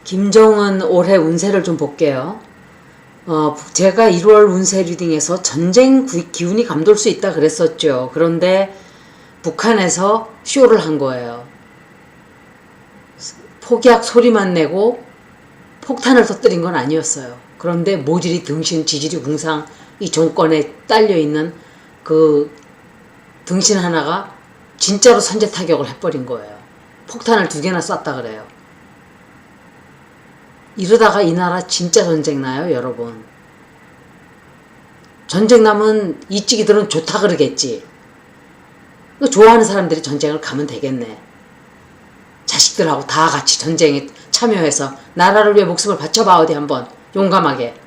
김정은 올해 운세를 좀 볼게요. 제가 1월 운세 리딩에서 전쟁 기운이 감돌 수 있다 그랬었죠. 그런데 북한에서 쇼를 한 거예요. 폭약 소리만 내고 폭탄을 터뜨린 건 아니었어요. 그런데 모질이 등신 지지리 궁상 이 정권에 딸려있는 그 등신 하나가 진짜로 선제 타격을 해버린 거예요. 폭탄을 2개나 쐈다 그래요. 이러다가 이 나라 진짜 전쟁 나요, 여러분. 전쟁 나면 이찌기들은 좋다 그러겠지. 좋아하는 사람들이 전쟁을 가면 되겠네. 자식들하고 다 같이 전쟁에 참여해서 나라를 위해 목숨을 바쳐봐 어디 한번 용감하게.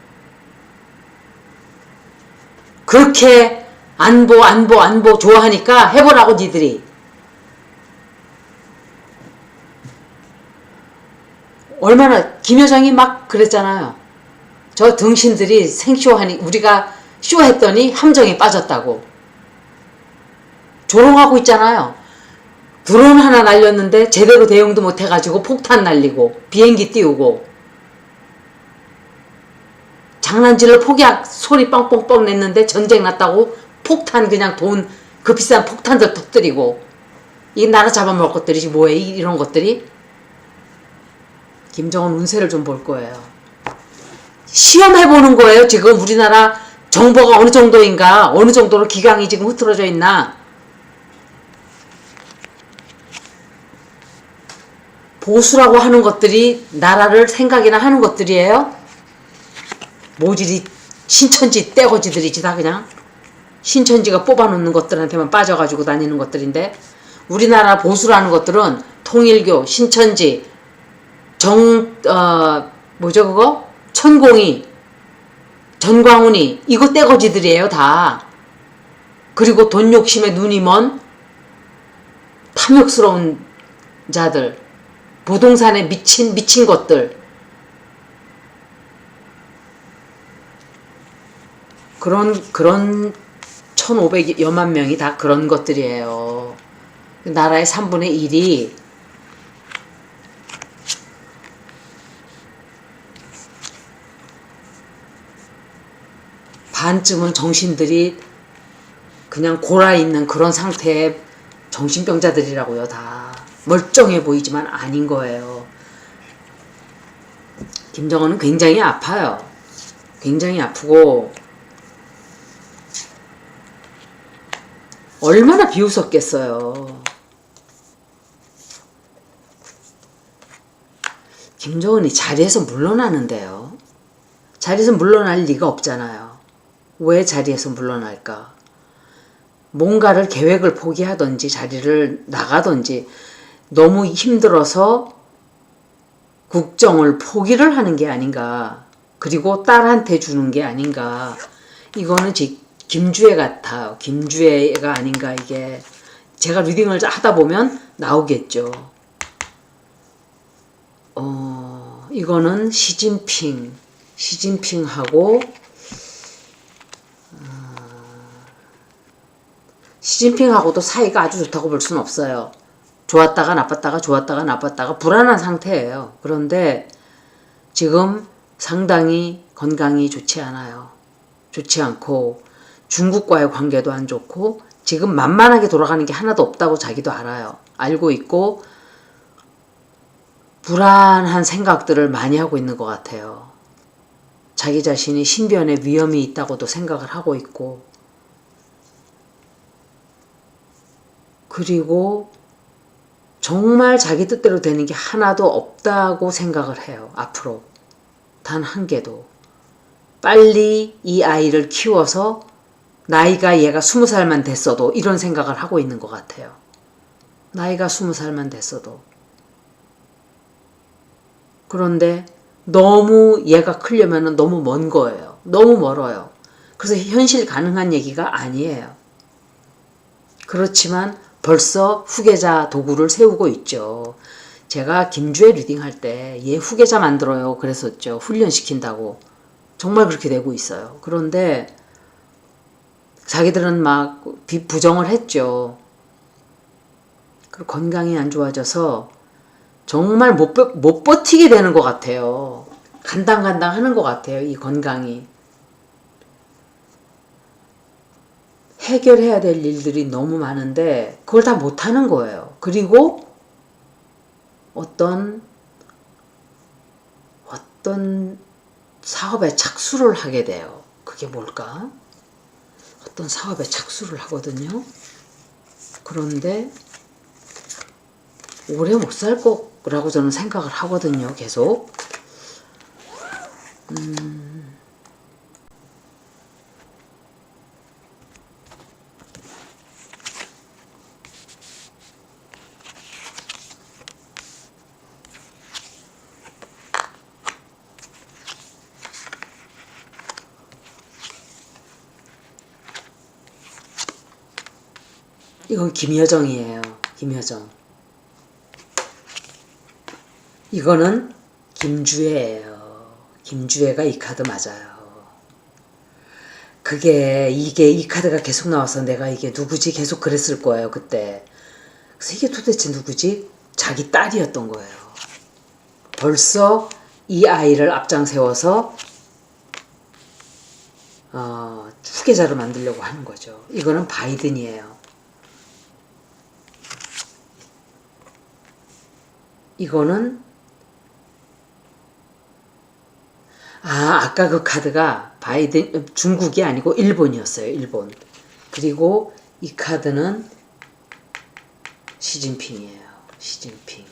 그렇게 안보 좋아하니까 해보라고 니들이. 얼마나 김 여정이 막 그랬잖아요. 저 등신들이 생쇼하니 우리가 쇼했더니 함정에 빠졌다고. 조롱하고 있잖아요. 드론 하나 날렸는데 제대로 대응도 못해가지고 폭탄 날리고 비행기 띄우고 장난질을 폭약 소리 뻥뻥뻥 냈는데 전쟁 났다고 폭탄 그냥 돈 그 비싼 폭탄들 터뜨리고. 이 나라 잡아먹을 것들이지 뭐해 이런 것들이. 김정은 운세를 좀 볼 거예요. 시험해보는 거예요. 지금 우리나라 정보가 어느 정도인가, 어느 정도로 기강이 지금 흐트러져 있나. 보수라고 하는 것들이 나라를 생각이나 하는 것들이에요. 모질이 신천지 떼거지들이지 다 그냥. 신천지가 뽑아놓는 것들한테만 빠져가지고 다니는 것들인데, 우리나라 보수라는 것들은 통일교, 신천지, 뭐죠 그거? 천공이, 전광훈이 이거 떼거지들이에요 다. 그리고 돈 욕심에 눈이 먼 탐욕스러운 자들, 부동산에 미친 것들. 그런 1,500여만 명이 다 그런 것들이에요. 나라의 3분의 1이 반쯤은 정신들이 그냥 골아있는 그런 상태의 정신병자들이라고요. 다 멀쩡해 보이지만 아닌 거예요. 김정은은 굉장히 아파요. 굉장히 아프고 얼마나 비웃었겠어요. 김정은이 자리에서 물러나는데요. 자리에서 물러날 리가 없잖아요. 왜 자리에서 물러날까? 뭔가를 계획을 포기하든지 자리를 나가든지 너무 힘들어서 국정을 포기를 하는 게 아닌가. 그리고 딸한테 주는 게 아닌가. 이거는 김주애 같아요. 김주애가 아닌가 이게. 제가 리딩을 하다 보면 나오겠죠. 이거는 시진핑하고 시진핑하고도 사이가 아주 좋다고 볼 수는 없어요. 좋았다가 나빴다가 좋았다가 나빴다가 불안한 상태예요. 그런데 지금 상당히 건강이 좋지 않아요. 좋지 않고 중국과의 관계도 안 좋고 지금 만만하게 돌아가는 게 하나도 없다고 자기도 알아요. 알고 있고 불안한 생각들을 많이 하고 있는 것 같아요. 자기 자신이 신변에 위험이 있다고도 생각을 하고 있고, 그리고 정말 자기 뜻대로 되는 게 하나도 없다고 생각을 해요. 앞으로 단 한 개도. 빨리 이 아이를 키워서 나이가 얘가 20살만 됐어도 이런 생각을 하고 있는 것 같아요. 나이가 20살만 됐어도. 그런데 너무 얘가 크려면 너무 먼 거예요. 너무 멀어요. 그래서 현실 가능한 얘기가 아니에요. 그렇지만 벌써 후계자 도구를 세우고 있죠. 제가 김주애 리딩할 때 얘 후계자 만들어요 그랬었죠. 훈련시킨다고. 정말 그렇게 되고 있어요. 그런데 자기들은 막 부정을 했죠. 그리고 건강이 안 좋아져서 정말 못 버티게 되는 것 같아요. 간당간당 하는 것 같아요. 이 건강이. 해결해야 될 일들이 너무 많은데 그걸 다 못하는 거예요. 그리고 어떤 사업에 착수를 하게 돼요. 그게 뭘까? 어떤 사업에 착수를 하거든요. 그런데 오래 못 살 거라고 저는 생각을 하거든요. 계속. 이건 김여정이에요. 김여정. 이거는 김주혜예요. 김주혜가 이 카드 맞아요. 이 카드가 계속 나와서 내가 이게 누구지? 계속 그랬을 거예요, 그때. 그래서 이게 도대체 누구지? 자기 딸이었던 거예요. 벌써 이 아이를 앞장 세워서 후계자로 만들려고 하는 거죠. 이거는 바이든이에요. 이거는 아까 그 카드가 바이든 중국이 아니고 일본이었어요. 일본. 그리고 이 카드는 시진핑이에요. 시진핑.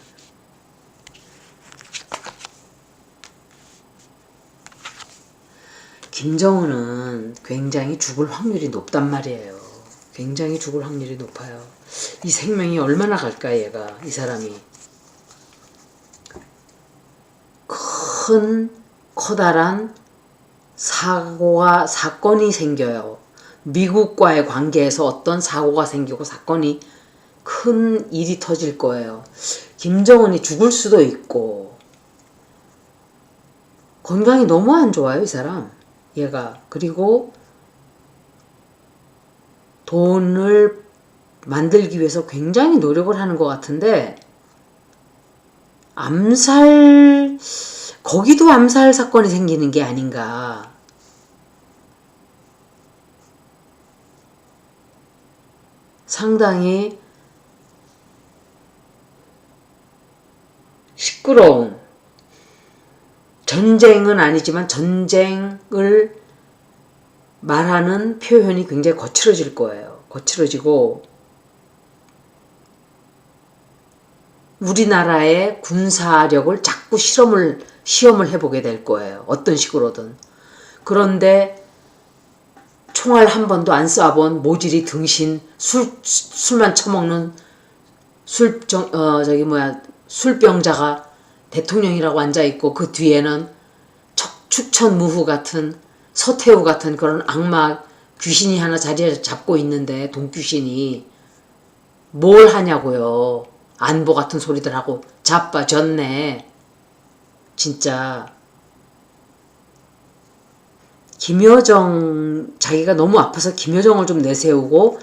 김정은은 굉장히 죽을 확률이 높단 말이에요. 굉장히 죽을 확률이 높아요. 이 생명이 얼마나 갈까 얘가, 이 사람이. 커다란 사건이 생겨요. 미국과의 관계에서 어떤 사고가 생기고 사건이 큰 일이 터질 거예요. 김정은이 죽을 수도 있고. 건강이 너무 안 좋아요, 이 사람. 얘가. 그리고 돈을 만들기 위해서 굉장히 노력을 하는 것 같은데 거기도 암살 사건이 생기는 게 아닌가. 상당히 시끄러운, 전쟁은 아니지만 전쟁을 말하는 표현이 굉장히 거칠어질 거예요. 거칠어지고 우리나라의 군사력을 자꾸 시험을 해보게 될 거예요. 어떤 식으로든. 그런데 총알 한 번도 안 쏴본 모질이 등신 술만 처먹는 술병자가 대통령이라고 앉아있고 그 뒤에는 축천무후 같은 서태후 같은 그런 악마 귀신이 하나 자리에 잡고 있는데 돈귀신이 뭘 하냐고요. 안보 같은 소리들 하고 자빠졌네. 진짜 김여정 자기가 너무 아파서 김여정을 좀 내세우고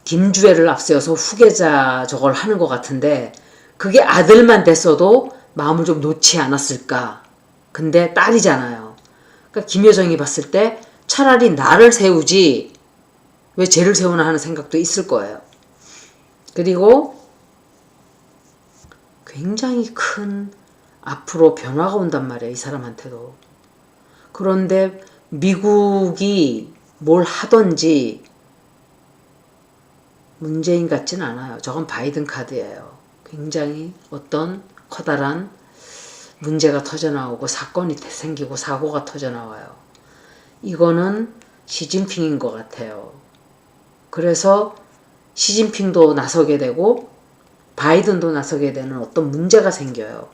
김주혜를 앞세워서 후계자 저걸 하는 것 같은데 그게 아들만 됐어도 마음을 좀 놓지 않았을까. 근데 딸이잖아요. 그러니까 김여정이 봤을 때 차라리 나를 세우지 왜 쟤를 세우나 하는 생각도 있을 거예요. 그리고 굉장히 큰 앞으로 변화가 온단 말이에요. 이 사람한테도. 그런데 미국이 뭘 하든지 문재인 같진 않아요. 저건 바이든 카드예요. 굉장히 어떤 커다란 문제가 터져나오고 사건이 생기고 사고가 터져나와요. 이거는 시진핑인 것 같아요. 그래서 시진핑도 나서게 되고 바이든도 나서게 되는 어떤 문제가 생겨요.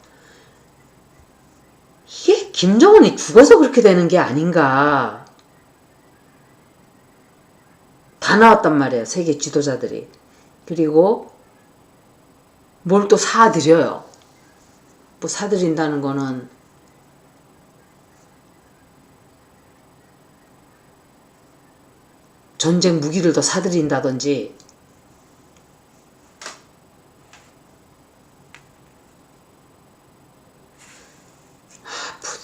이게 김정은이 죽어서 그렇게 되는 게 아닌가. 다 나왔단 말이에요. 세계 지도자들이. 그리고 뭘 또 사드려요. 뭐 사드린다는 거는 전쟁 무기를 더 사드린다든지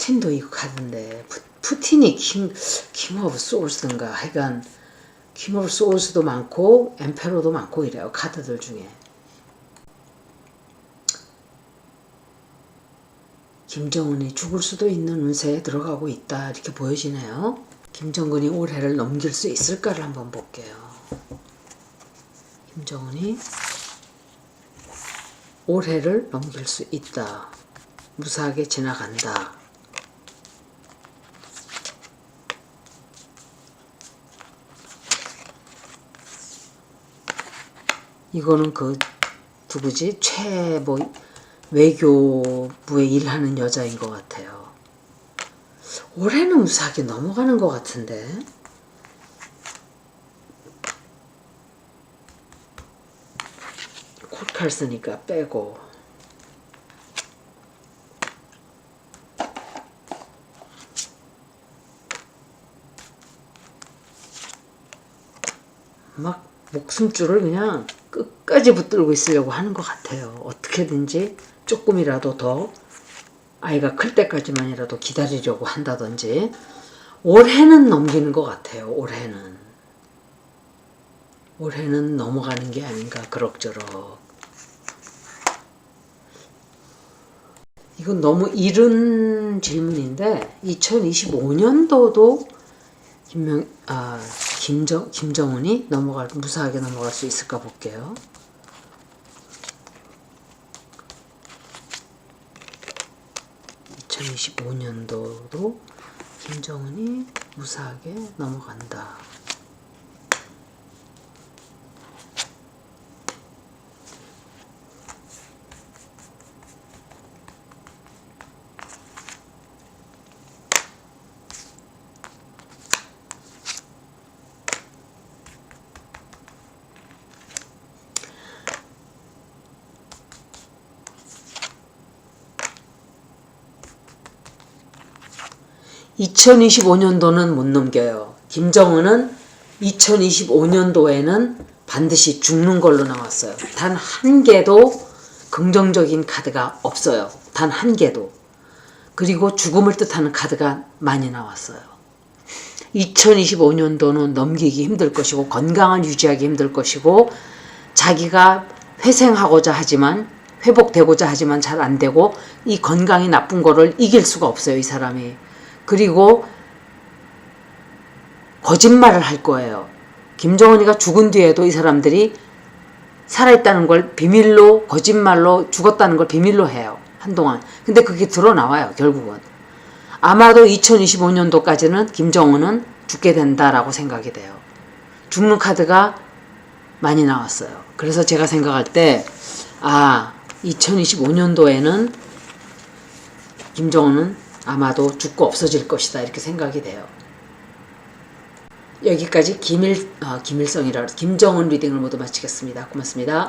푸틴도 이 카드인데 푸틴이 킹 오브 소울스인가 하여간 킹 오브 소울스도 많고 엠페로도 많고 이래요. 카드들 중에. 김정은이 죽을 수도 있는 운세에 들어가고 있다 이렇게 보여지네요. 김정은이 올해를 넘길 수 있을까를 한번 볼게요. 김정은이 올해를 넘길 수 있다. 무사하게 지나간다. 이거는 그 누구지? 외교부에 일하는 여자인 것 같아요. 올해는 무사하게 넘어가는 것 같은데. 콜칼 쓰니까 빼고. 막 목숨줄을 그냥 끝까지 붙들고 있으려고 하는 것 같아요. 어떻게든지 조금이라도 더 아이가 클 때까지만이라도 기다리려고 한다든지. 올해는 넘기는 것 같아요. 올해는 넘어가는 게 아닌가 그럭저럭. 이건 너무 이른 질문인데 2025년도도 김정은이 무사하게 넘어갈 수 있을까 볼게요. 2025년도도 김정은이 무사하게 넘어간다. (2025년도는) 못 넘겨요. 김정은은 2025년도에는 반드시 죽는 걸로 나왔어요. 단 한 개도 긍정적인 카드가 없어요. 단 한 개도. 그리고 죽음을 뜻하는 카드가 많이 나왔어요. 2025년도는 넘기기 힘들 것이고 건강을 유지하기 힘들 것이고 자기가 회생하고자 하지만 회복되고자 하지만 잘 안 되고 이 건강이 나쁜 거를 이길 수가 없어요. 이 사람이. 그리고 거짓말을 할 거예요. 김정은이가 죽은 뒤에도 이 사람들이 살아있다는 걸 비밀로 거짓말로 죽었다는 걸 비밀로 해요. 한동안. 근데 그게 드러나와요. 결국은. 아마도 2025년도까지는 김정은은 죽게 된다라고 생각이 돼요. 죽는 카드가 많이 나왔어요. 그래서 제가 생각할 때 2025년도에는 김정은은 아마도 죽고 없어질 것이다 이렇게 생각이 돼요. 여기까지 김일성이라 김정은 리딩을 모두 마치겠습니다. 고맙습니다.